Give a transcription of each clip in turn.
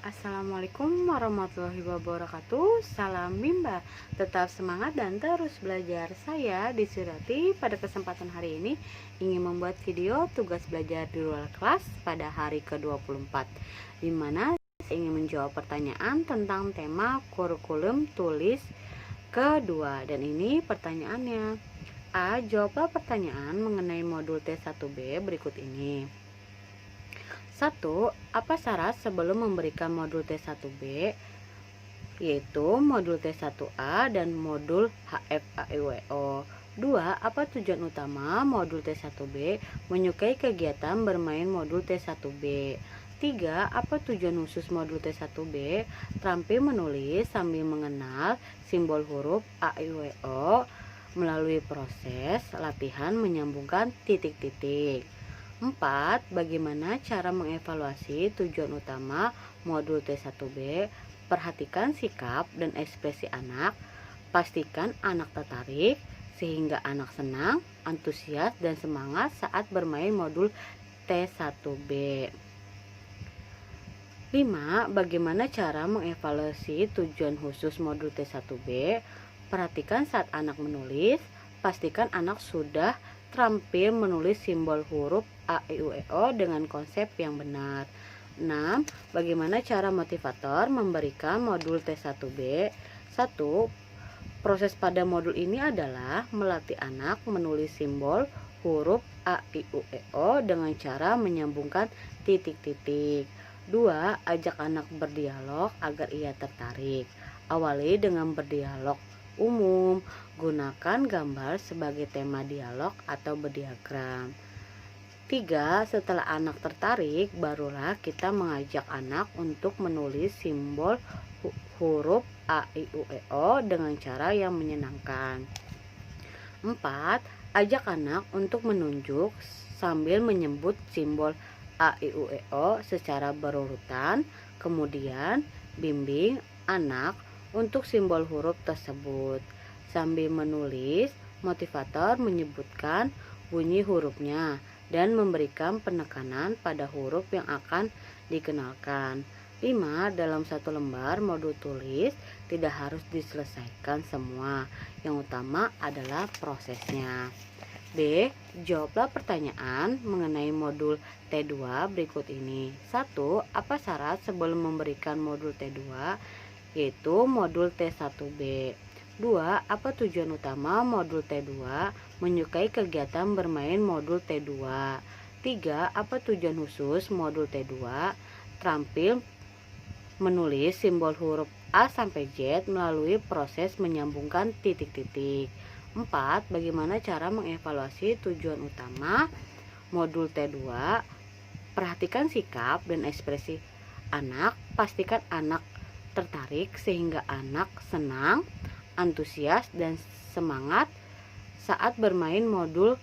Assalamualaikum warahmatullahi wabarakatuh. Salam Bimba. Tetap semangat dan terus belajar. Saya Disurati pada kesempatan hari ini ingin membuat video tugas belajar di luar kelas pada hari ke-24, di mana saya ingin menjawab pertanyaan tentang tema kurikulum tulis kedua. Dan ini pertanyaannya. A. Jawablah pertanyaan mengenai modul T1B berikut ini. 1. Apa syarat sebelum memberikan modul T1B, yaitu modul T1A dan modul HFAIWO. 2. Apa tujuan utama modul T1B? Menyukai kegiatan bermain modul T1B. 3. Apa tujuan khusus modul T1B? Terampil menulis sambil mengenal simbol huruf A, I, W, O melalui proses latihan menyambungkan titik-titik. 4. Bagaimana cara mengevaluasi tujuan utama modul T1B? Perhatikan sikap dan ekspresi anak. Pastikan anak tertarik sehingga anak senang, antusias, dan semangat saat bermain modul T1B. 5. Bagaimana cara mengevaluasi tujuan khusus modul T1B? Perhatikan saat anak menulis. Pastikan anak sudah terampil menulis simbol huruf A, I, U, E, O dengan konsep yang benar. 6. Bagaimana cara motivator memberikan modul T1B? 1. Proses pada modul ini adalah melatih anak menulis simbol huruf A, I, U, E, O dengan cara menyambungkan titik-titik. 2. Ajak anak berdialog agar ia tertarik. Awali dengan berdialog umum. Gunakan gambar sebagai tema dialog atau berdiagram. 3. Setelah anak tertarik, barulah kita mengajak anak untuk menulis simbol huruf A, I, U, E, O dengan cara yang menyenangkan. 4. Ajak anak untuk menunjuk sambil menyebut simbol A, I, U, E, O secara berurutan. Kemudian bimbing anak untuk simbol huruf tersebut. Sambil menulis, motivator menyebutkan bunyi hurufnya dan memberikan penekanan pada huruf yang akan dikenalkan. 5. Dalam satu lembar modul tulis tidak harus diselesaikan semua. Yang utama adalah prosesnya. B. Jawablah pertanyaan mengenai modul T2 berikut ini. 1. Apa syarat sebelum memberikan modul T2, yaitu modul T1B? 2. Apa tujuan utama modul T2? Menyukai kegiatan bermain modul T2. 3. Apa tujuan khusus modul T2? Terampil menulis simbol huruf A sampai Z melalui proses menyambungkan titik-titik. 4. Bagaimana cara mengevaluasi tujuan utama modul T2? Perhatikan sikap dan ekspresi anak. Pastikan anak tertarik sehingga anak senang, antusias, dan semangat saat bermain modul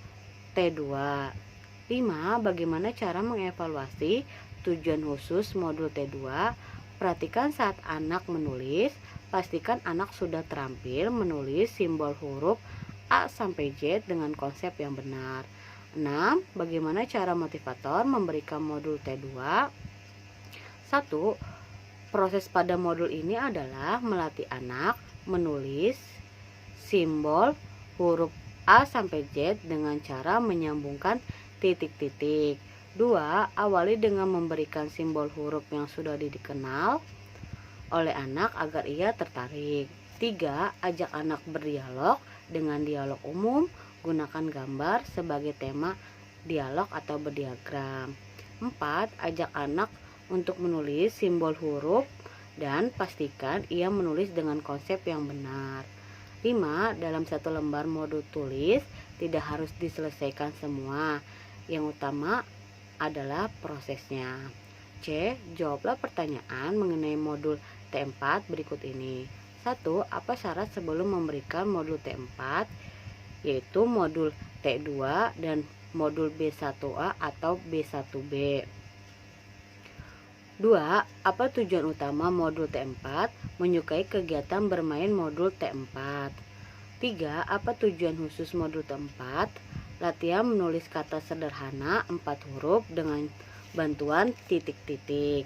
T2. 5. Bagaimana cara mengevaluasi tujuan khusus modul T2? Perhatikan saat anak menulis. Pastikan anak sudah terampil menulis simbol huruf A sampai Z dengan konsep yang benar. 6. Bagaimana cara motivator memberikan modul T2? 1. Proses pada modul ini adalah melatih anak menulis simbol huruf A sampai Z dengan cara menyambungkan titik-titik. 2. Awali dengan memberikan simbol huruf yang sudah dikenal oleh anak agar ia tertarik. 3. Ajak anak berdialog dengan dialog umum. Gunakan gambar sebagai tema dialog atau berdiagram. 4. Ajak anak untuk menulis simbol huruf dan pastikan ia menulis dengan konsep yang benar. 5. Dalam satu lembar modul tulis tidak harus diselesaikan semua. Yang utama adalah prosesnya. C. Jawablah pertanyaan mengenai modul T4 berikut ini. 1. Apa syarat sebelum memberikan modul T4, yaitu modul T2 dan modul B1A atau B1B. 2. Apa tujuan utama modul T4? Menyukai kegiatan bermain modul T4. 3. Apa tujuan khusus modul T4? Latihan menulis kata sederhana 4 huruf dengan bantuan titik-titik.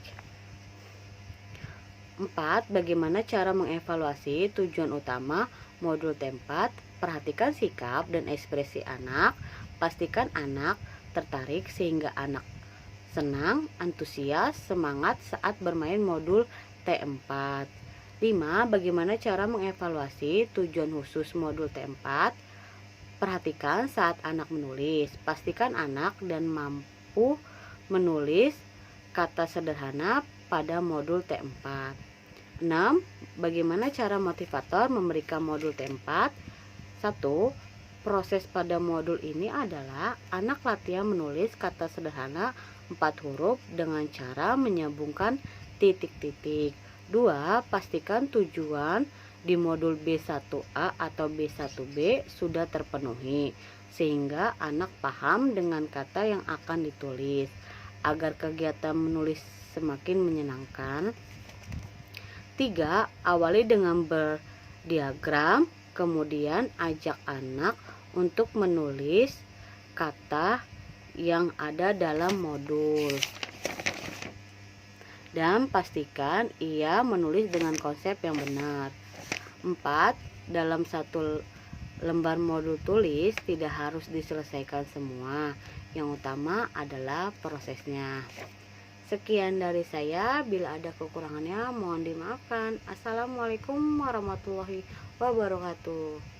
4. Bagaimana cara mengevaluasi tujuan utama modul T4? Perhatikan sikap dan ekspresi anak. Pastikan anak tertarik sehingga anak senang, antusias, semangat saat bermain modul T4. 5. Bagaimana cara mengevaluasi tujuan khusus modul T4? Perhatikan saat anak menulis. Pastikan anak dan mampu menulis kata sederhana pada modul T4. 6. Bagaimana cara motivator memberikan modul T4? 1. Proses pada modul ini adalah anak latihan menulis kata sederhana 4 huruf dengan cara menyambungkan titik-titik. 2. Pastikan tujuan di modul B1A atau B1B sudah terpenuhi sehingga anak paham dengan kata yang akan ditulis agar kegiatan menulis semakin menyenangkan. 3. Awali dengan berdiagram, kemudian ajak anak untuk menulis kata yang ada dalam modul dan pastikan ia menulis dengan konsep yang benar. 4. Dalam satu lembar modul tulis tidak harus diselesaikan semua, yang utama adalah prosesnya. Sekian dari saya, bila ada kekurangannya mohon dimaafkan. Assalamualaikum warahmatullahi wabarakatuh.